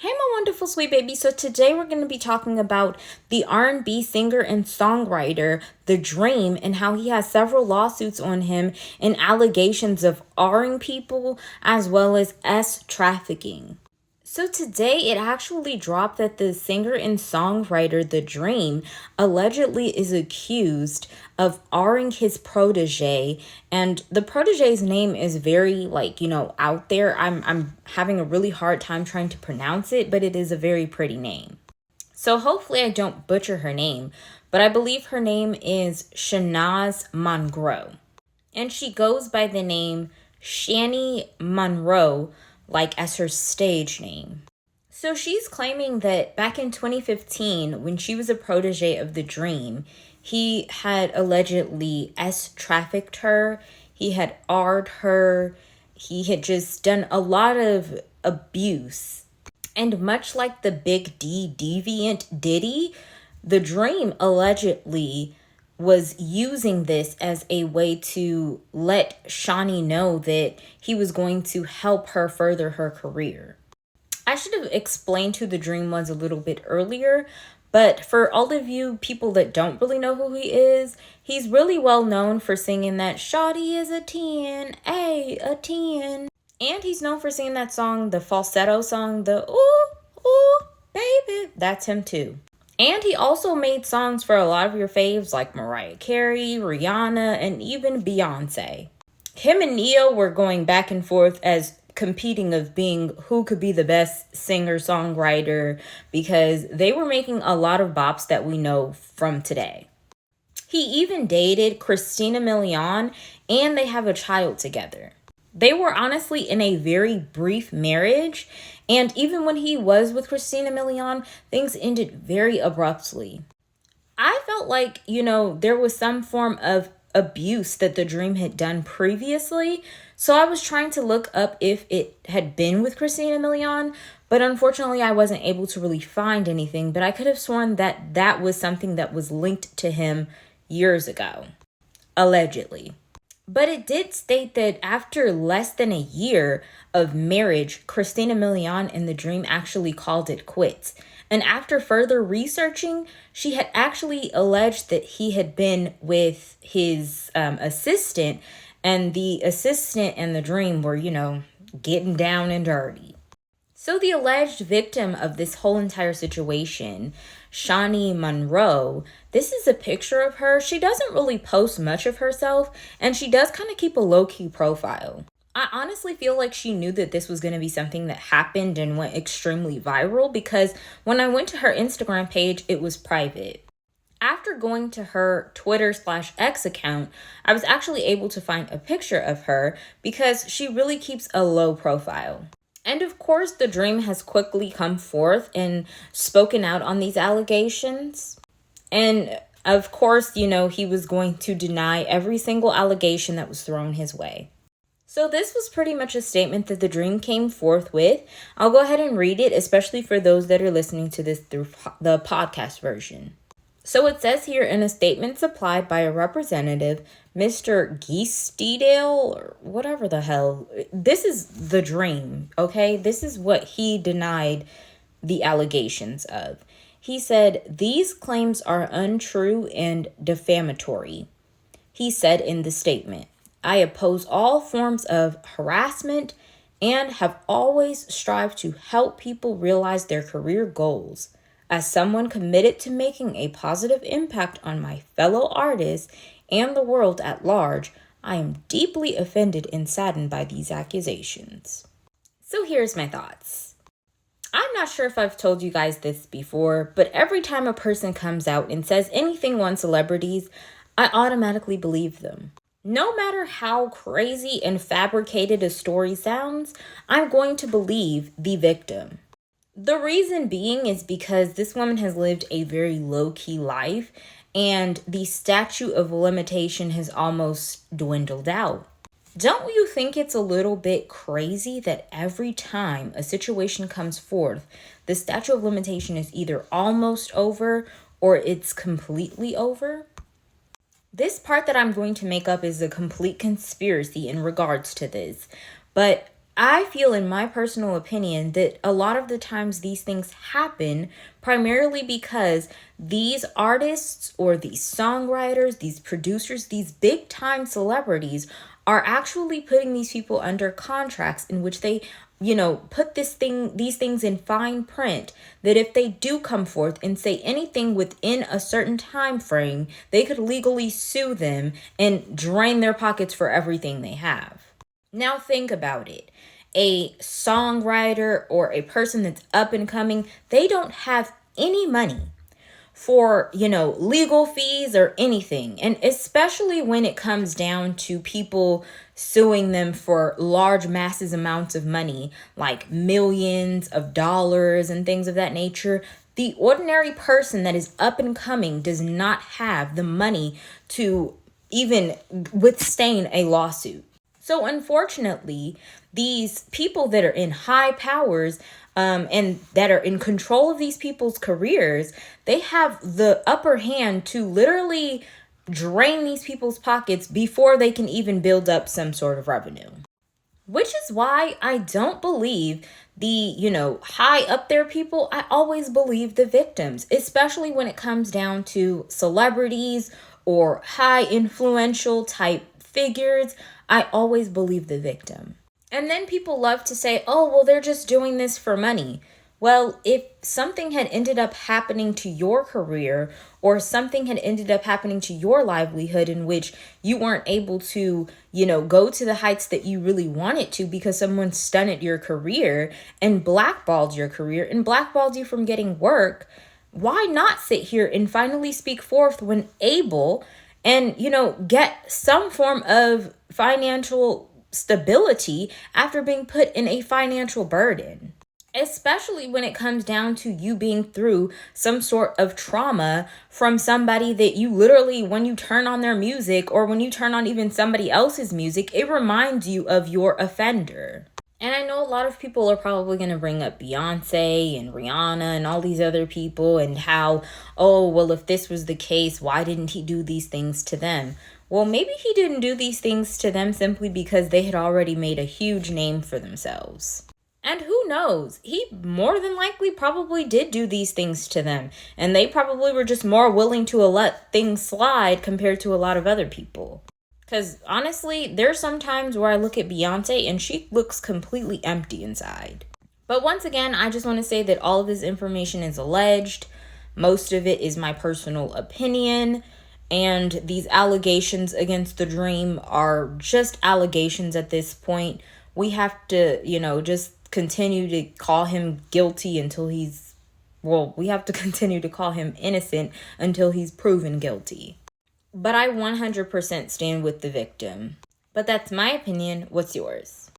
Hey my wonderful sweet baby. So today we're going to be talking about the R&B singer and songwriter The Dream and how he has several lawsuits on him and allegations of R-ing people as well as trafficking. So today it actually dropped that the singer and songwriter The Dream allegedly is accused of R-ing his protege, and the protege's name is very out there. I'm having a really hard time trying to pronounce it, but it is a very pretty name. So hopefully I don't butcher her name, but I believe her name is Shanaz Monroe. And she goes by the name Shani Monroe, like as her stage name. So she's claiming that back in 2015, when she was a protege of The Dream, he had allegedly trafficked her, he had R'd her, he had just done a lot of abuse. And much like the Big D deviant Diddy, The Dream allegedly was using this as a way to let Shani know that he was going to help her further her career. I should have explained who The Dream was a little bit earlier, but for all of you people that don't really know who he is, he's really well known for singing that Shawty is a 10, a 10. And he's known for singing that song, the falsetto song, the ooh, ooh, baby. That's him too. And he also made songs for a lot of your faves like Mariah Carey, Rihanna, and even Beyonce. Him and Neo were going back and forth as competing of being who could be the best singer-songwriter because they were making a lot of bops that we know from today. He even dated Christina Milian and they have a child together. They were honestly in a very brief marriage, and even when he was with Christina Milian, things ended very abruptly. I felt like, there was some form of abuse that The Dream had done previously, so I was trying to look up if it had been with Christina Milian, but unfortunately I wasn't able to really find anything, but I could have sworn that that was something that was linked to him years ago, allegedly. But it did state that after less than a year of marriage, Christina Milian and The Dream actually called it quits. And after further researching, she had actually alleged that he had been with his assistant, and the assistant and The Dream were, getting down and dirty. So the alleged victim of this whole entire situation, Shani Monroe, this is a picture of her. She doesn't really post much of herself, and she does kind of keep a low-key profile. I honestly feel like she knew that this was going to be something that happened and went extremely viral because when I went to her Instagram page, it was private. After going to her Twitter/X account, I was actually able to find a picture of her because she really keeps a low profile. And of course, The Dream has quickly come forth and spoken out on these allegations. And of course, he was going to deny every single allegation that was thrown his way. So this was pretty much a statement that The Dream came forth with. I'll go ahead and read it, especially for those that are listening to this through the podcast version. So it says here in a statement supplied by a representative, Mr. Geestedale, or whatever the hell. This is The Dream, okay? This is what he denied the allegations of. He said, "These claims are untrue and defamatory." He said in the statement, "I oppose all forms of harassment and have always strived to help people realize their career goals. As someone committed to making a positive impact on my fellow artists and the world at large, I am deeply offended and saddened by these accusations." So here's my thoughts. I'm not sure if I've told you guys this before, but every time a person comes out and says anything on celebrities, I automatically believe them. No matter how crazy and fabricated a story sounds, I'm going to believe the victim. The reason being is because this woman has lived a very low-key life and the statute of limitation has almost dwindled out. Don't you think it's a little bit crazy that every time a situation comes forth, the statute of limitation is either almost over or it's completely over? This part that I'm going to make up is a complete conspiracy in regards to this, but I feel, in my personal opinion, that a lot of the times these things happen primarily because these artists or these songwriters, these producers, these big time celebrities are actually putting these people under contracts in which they, put these things in fine print, that if they do come forth and say anything within a certain time frame, they could legally sue them and drain their pockets for everything they have. Now think about it. A songwriter or a person that's up and coming, they don't have any money for, legal fees or anything. And especially when it comes down to people suing them for large masses amounts of money, like millions of dollars and things of that nature, the ordinary person that is up and coming does not have the money to even withstand a lawsuit. So unfortunately, these people that are in high powers and that are in control of these people's careers, they have the upper hand to literally drain these people's pockets before they can even build up some sort of revenue. Which is why I don't believe the, high up there people. I always believe the victims, especially when it comes down to celebrities or high influential type figures. I always believe the victim. And then people love to say, oh, well, they're just doing this for money. Well, if something had ended up happening to your career or something had ended up happening to your livelihood in which you weren't able to, go to the heights that you really wanted to because someone stunted your career and blackballed your career and blackballed you from getting work, why not sit here and finally speak forth when able and, get some form of financial stability after being put in a financial burden? Especially when it comes down to you being through some sort of trauma from somebody that you literally, when you turn on their music or when you turn on even somebody else's music, it reminds you of your offender. And I know a lot of people are probably going to bring up Beyonce and Rihanna and all these other people and how, oh, well, if this was the case, why didn't he do these things to them? Well, maybe he didn't do these things to them simply because they had already made a huge name for themselves. And who knows? He more than likely probably did do these things to them. And they probably were just more willing to let things slide compared to a lot of other people. Because honestly, there's some times where I look at Beyonce and she looks completely empty inside. But once again, I just want to say that all of this information is alleged. Most of it is my personal opinion. And these allegations against the Dream are just allegations at this point. We have to, just continue to call him guilty until we have to continue to call him innocent until he's proven guilty. But I 100% stand with the victim. But that's my opinion. What's yours?